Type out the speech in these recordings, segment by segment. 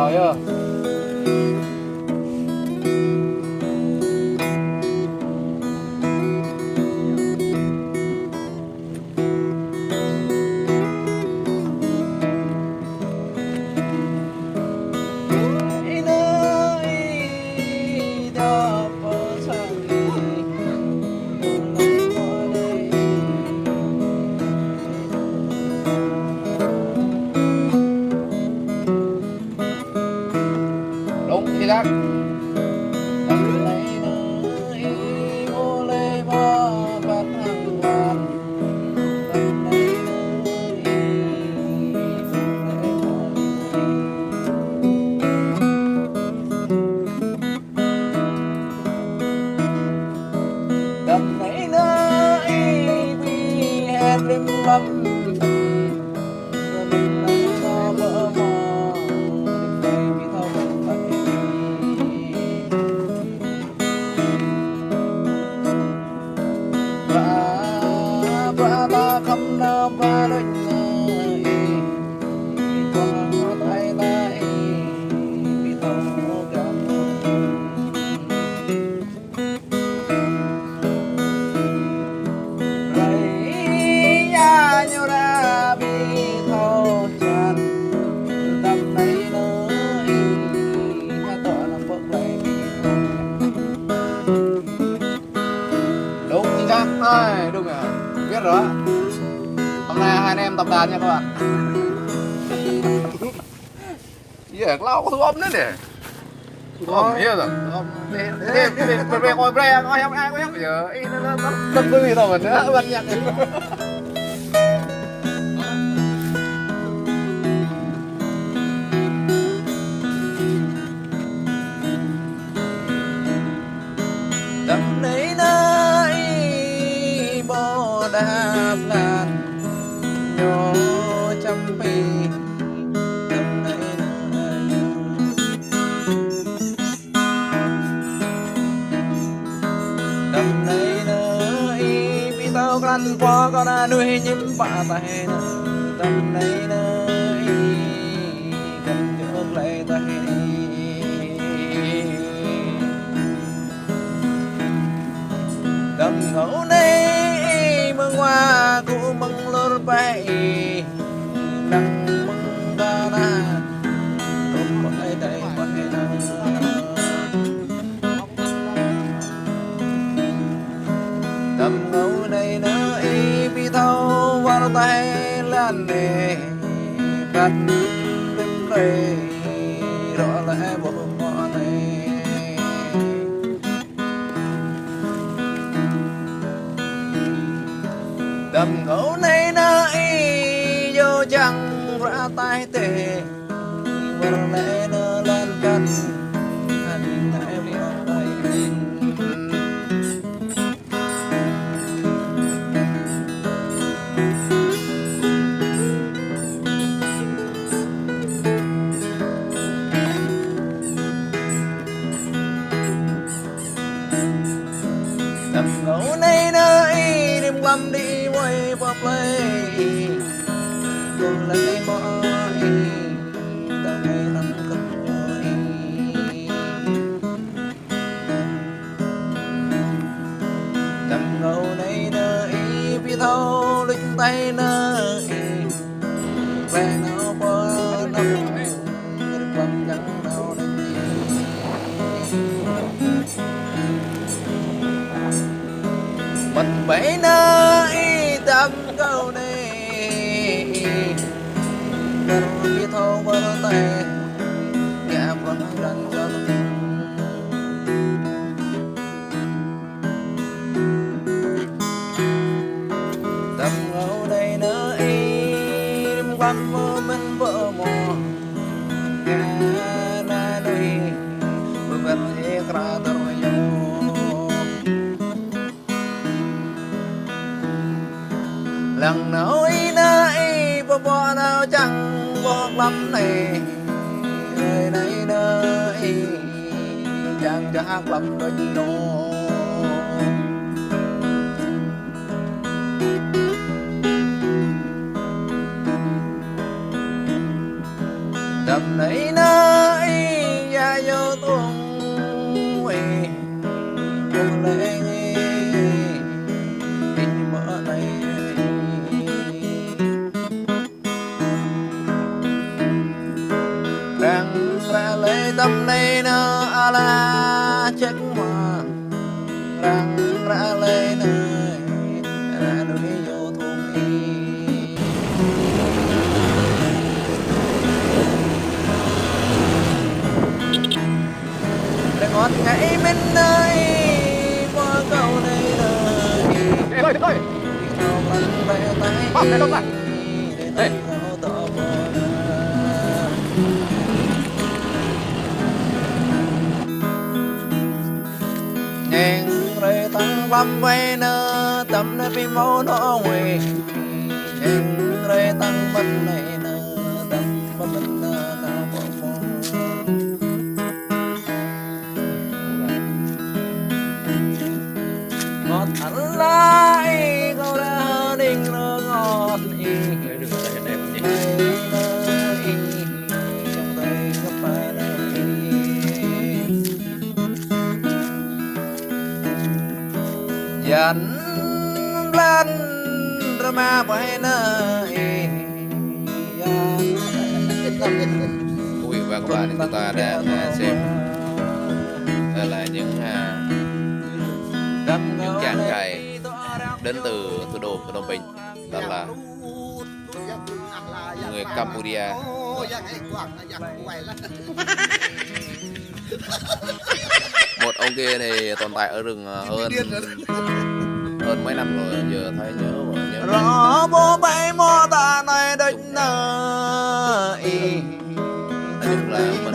vào nhá. Đúng chính xác. Tầm này nơi vô lê mơ bát hàng ngàn. Tầm này tầm này nơi vì hẹn đêm lâm và ta không nào và đôi lời qua tay lại vì tao cảm lấy nhà nhau ra vì thâu tràn tầm này nơi ta tỏ làm bước lại đúng chính xác ơi đúng rồi biết rồi. Hôm nay hai anh em tập đàn nha các bạn. Việc lau có thu âm nữa nè. Thu âm nhiều rồi. Về ngồi bre ngồi em ai có em giờ nó tâm tư gì đâu mà nữa bật nhạc. Tầm này nơi bò đạp ngàn nhỏ trăm bì. Tầm này nơi tầm này nơi vì tao gắn qua con đã nuôi nhím bạ tay. Tầm này nơi cần trước lại tay tầm ngẫu này mừng hoa cũng mừng lor bay nắng mừng ta na cũng bay đầy bay na tầm ngẫu này nơi bị thâu vào tay lan nề cắt đêm đây rõ lẽ bộ hoa này tầm ngẫu này nơi vô chẳng ra tay tệ và lẽ nó lan cắt anh em liều tay tầm ngẫu này nơi đêm lâm đi quay bập lê cùng lấy mỏi tao ngày nắng cầm nhoi tầm ngẫu này nơi vì thâu linh tay nơi về nó bơ nằm quăng gắn nào đánh mình bể nơi tầm câu này biết thâu qua tay nhà vẫn đang cho tầm ngẫu đây nơi đêm quanh mơ mình vợ mò nhà na đôi beber ekra teryo lần nỗi này bỏ nào chẳng bỏ lắm này nơi này nơi chẳng chắc lắm đôi nô tầm này nơi tâm này nó ala chắc hoa răng ra lên nơi ra núi vô thùng y để ngọt ngậy bên nơi qua câu này nơi Ê ơi thao bắn tay bom này đâu mà để tỏ nhàng rồi tăng lâm quay nơ tâm nơi phim máu nó nguy nhàng rồi tăng bên này nơ tâm bên nơ nào bỏ phong ngọt hẳn lại câu ra đình nó ngọt y trong tay gấp ba nơi dần lên drama phải nơi quý vị và các bạn chúng ta đang xem đây là những chàng trai đến từ thủ đô Phnom Penh, đó là người Campuchia. Một ông kia thì tồn tại ở rừng hơn mấy năm rồi, giờ thấy nhớ rõ bố bay mô ta này định nợ y nói chung là mình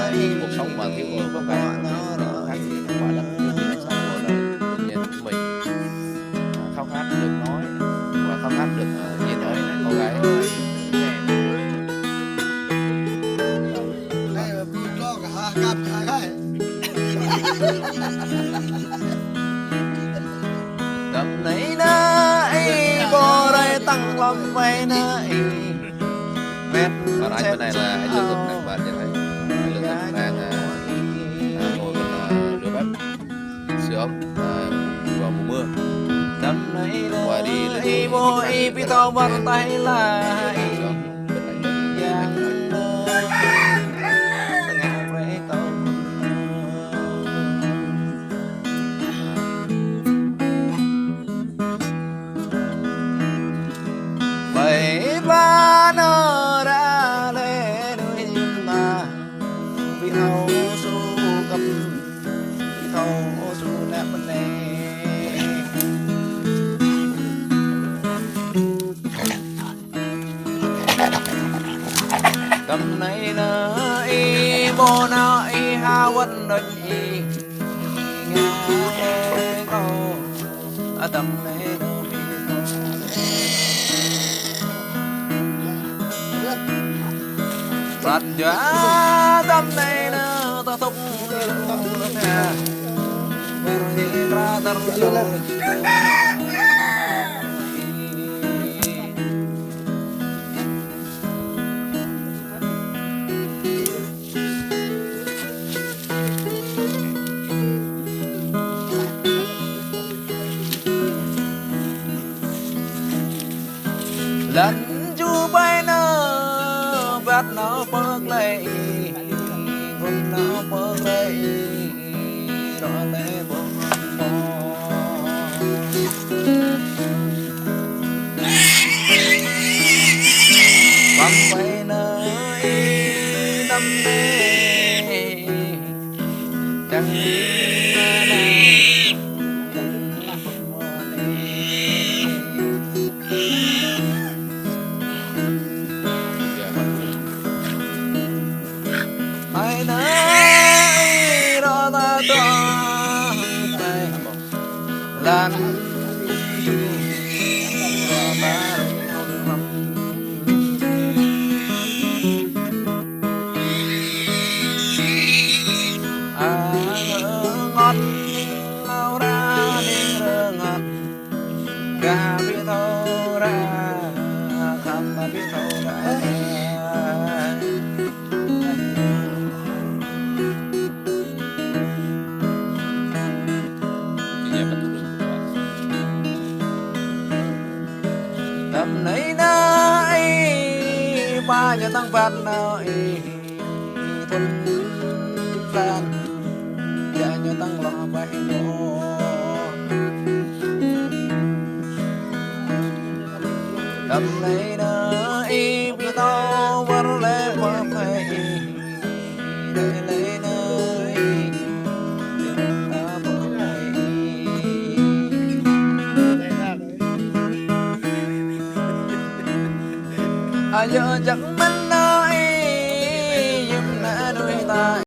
phải cuộc sống mà thiếu có cái khác thì không phải là xã hội là nhìn mình khao khát được nói và khao khát được nhìn thấy cô gái. tầm này nơi cô đây tăng lâm vay nơi mệt Còn anh bên này là anh Lương Thực này, bạn nhìn thấy anh Lương Thực đang ngồi bên rửa bếp sưởi ấm vào mùa mưa. tầm này Qua đi lên y vô y bị tao bắt tay là y bên này bảy ba nơ ra lê đôi chim ta vì thâu su cầm vì thâu su nẹp bên này cầm này nơ y bô nơ y ha quân đơn y nghe câu tầm này nơ sạch giá tâm này nơ ta thúc nè berhi ra terjun lần chu bay nơ vắt nó bớt lấy vùng nó bớt lấy rõ lẽ bớt băm quay nơi đâm đê chẳng ai nấy rõ ta toàn tay lan rõ ta ngọt nào ra đi rơ ngọt gà biết thâu ra khăm mà biết thâu ra tầm này nơi ba giờ tăng văn nơi thuần lan dạ nhớ tăng lo bay nô đầm này nơ y bi tao vẫn lẽ qua phải đây lấy nơi ta bỏ lại ai giờ chẳng mất